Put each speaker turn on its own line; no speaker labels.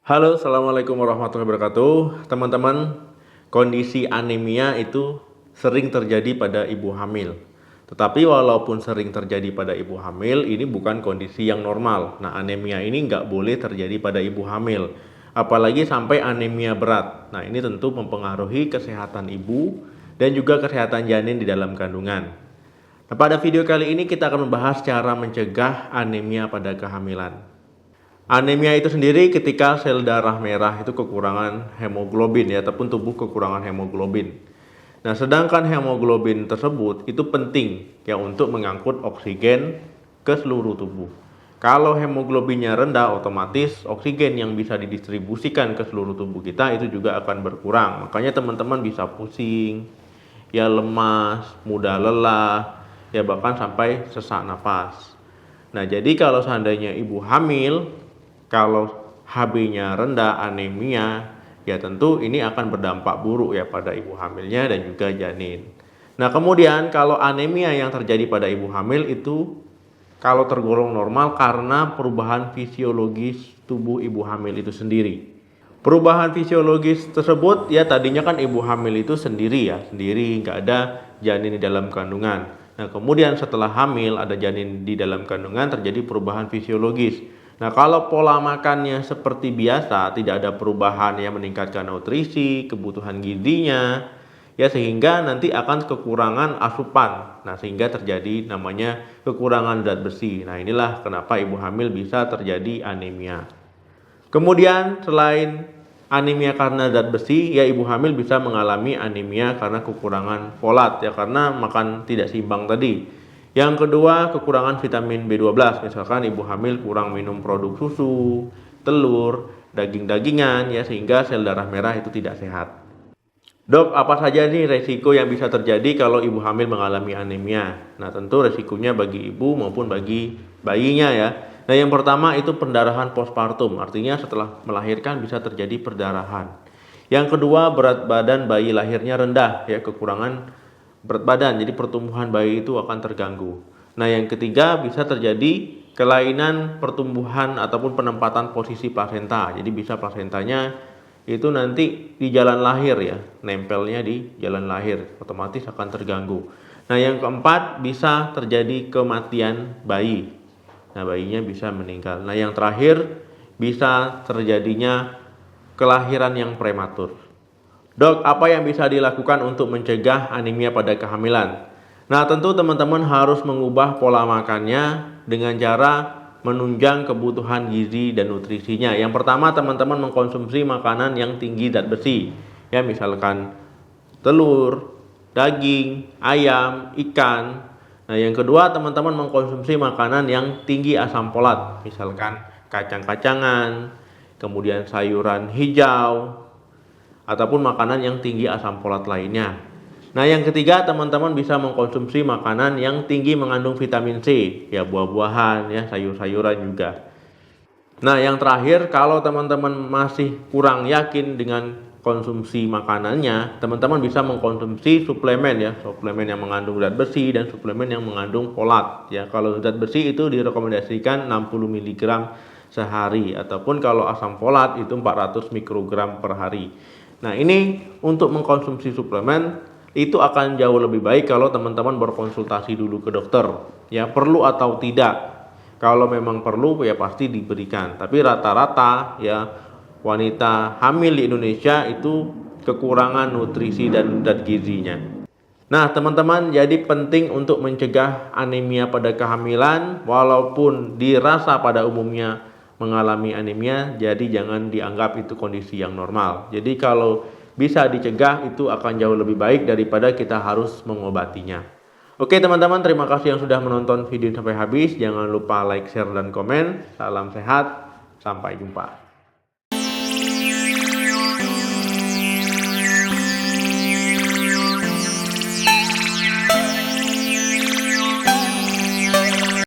Halo, assalamualaikum warahmatullahi wabarakatuh. Teman-teman, kondisi anemia itu sering terjadi pada ibu hamil. Tetapi walaupun sering terjadi pada ibu hamil, ini bukan kondisi yang normal. Nah, anemia ini nggak boleh terjadi pada ibu hamil, apalagi sampai anemia berat. Nah, ini tentu mempengaruhi kesehatan ibu dan juga kesehatan janin di dalam kandungan. Nah, pada video kali ini kita akan membahas cara mencegah anemia pada kehamilan. Anemia itu sendiri ketika sel darah merah itu kekurangan hemoglobin ya, ataupun tubuh kekurangan hemoglobin. Nah, sedangkan hemoglobin tersebut itu penting ya untuk mengangkut oksigen ke seluruh tubuh. Kalau hemoglobinnya rendah, otomatis oksigen yang bisa didistribusikan ke seluruh tubuh kita itu juga akan berkurang. Makanya teman-teman bisa pusing, ya lemas, mudah lelah, ya bahkan sampai sesak napas. Nah, jadi kalau seandainya ibu hamil, kalau HB-nya rendah, anemia, ya tentu ini akan berdampak buruk ya pada ibu hamilnya dan juga janin. Nah, kemudian kalau anemia yang terjadi pada ibu hamil itu kalau tergolong normal karena perubahan fisiologis tubuh ibu hamil itu sendiri. Perubahan fisiologis tersebut ya tadinya kan ibu hamil itu sendiri nggak ada janin di dalam kandungan. Nah, kemudian setelah hamil ada janin di dalam kandungan, terjadi perubahan fisiologis. Nah, kalau pola makannya seperti biasa, tidak ada perubahan yang meningkatkan nutrisi, kebutuhan gizinya, ya sehingga nanti akan kekurangan asupan. Nah, sehingga terjadi namanya kekurangan zat besi. Nah, inilah kenapa ibu hamil bisa terjadi anemia. Kemudian selain anemia karena zat besi, ya ibu hamil bisa mengalami anemia karena kekurangan folat ya, karena makan tidak seimbang tadi. Yang kedua, kekurangan vitamin B12. Misalkan ibu hamil kurang minum produk susu, telur, daging-dagingan ya, sehingga sel darah merah itu tidak sehat. Dok, apa saja nih resiko yang bisa terjadi kalau ibu hamil mengalami anemia? Nah, tentu resikonya bagi ibu maupun bagi bayinya ya. Nah, yang pertama itu pendarahan postpartum, artinya setelah melahirkan bisa terjadi perdarahan. Yang kedua, berat badan bayi lahirnya rendah ya, kekurangan berat badan, jadi pertumbuhan bayi itu akan terganggu. Nah, yang ketiga bisa terjadi kelainan pertumbuhan ataupun penempatan posisi plasenta. Jadi bisa plasentanya itu nanti di jalan lahir ya, nempelnya di jalan lahir, otomatis akan terganggu. Nah, yang keempat bisa terjadi kematian bayi. Nah, bayinya bisa meninggal. Nah, yang terakhir bisa terjadinya kelahiran yang prematur. Dok, apa yang bisa dilakukan untuk mencegah anemia pada kehamilan? Nah, tentu teman-teman harus mengubah pola makannya dengan cara menunjang kebutuhan gizi dan nutrisinya. Yang pertama, teman-teman mengkonsumsi makanan yang tinggi zat besi. Ya, misalkan telur, daging, ayam, ikan. Nah, yang kedua, teman-teman mengkonsumsi makanan yang tinggi asam folat. Misalkan kacang-kacangan, kemudian sayuran hijau, ataupun makanan yang tinggi asam folat lainnya. Nah, yang ketiga, teman-teman bisa mengkonsumsi makanan yang tinggi mengandung vitamin C, ya buah-buahan, ya sayur-sayuran juga. Nah, yang terakhir, kalau teman-teman masih kurang yakin dengan konsumsi makanannya, teman-teman bisa mengkonsumsi suplemen ya, suplemen yang mengandung zat besi dan suplemen yang mengandung folat ya. Kalau zat besi itu direkomendasikan 60 mg sehari, ataupun kalau asam folat itu 400 mikrogram per hari. Nah, ini untuk mengkonsumsi suplemen itu akan jauh lebih baik kalau teman-teman berkonsultasi dulu ke dokter ya, perlu atau tidak. Kalau memang perlu ya pasti diberikan, tapi rata-rata ya wanita hamil di Indonesia itu kekurangan nutrisi dan zat gizinya. Nah, teman-teman, jadi penting untuk mencegah anemia pada kehamilan. Walaupun dirasa pada umumnya mengalami anemia, jadi jangan dianggap itu kondisi yang normal. Jadi kalau bisa dicegah itu akan jauh lebih baik daripada kita harus mengobatinya. Oke teman-teman, terima kasih yang sudah menonton video sampai habis. Jangan lupa like, share, dan komen. Salam sehat, sampai jumpa.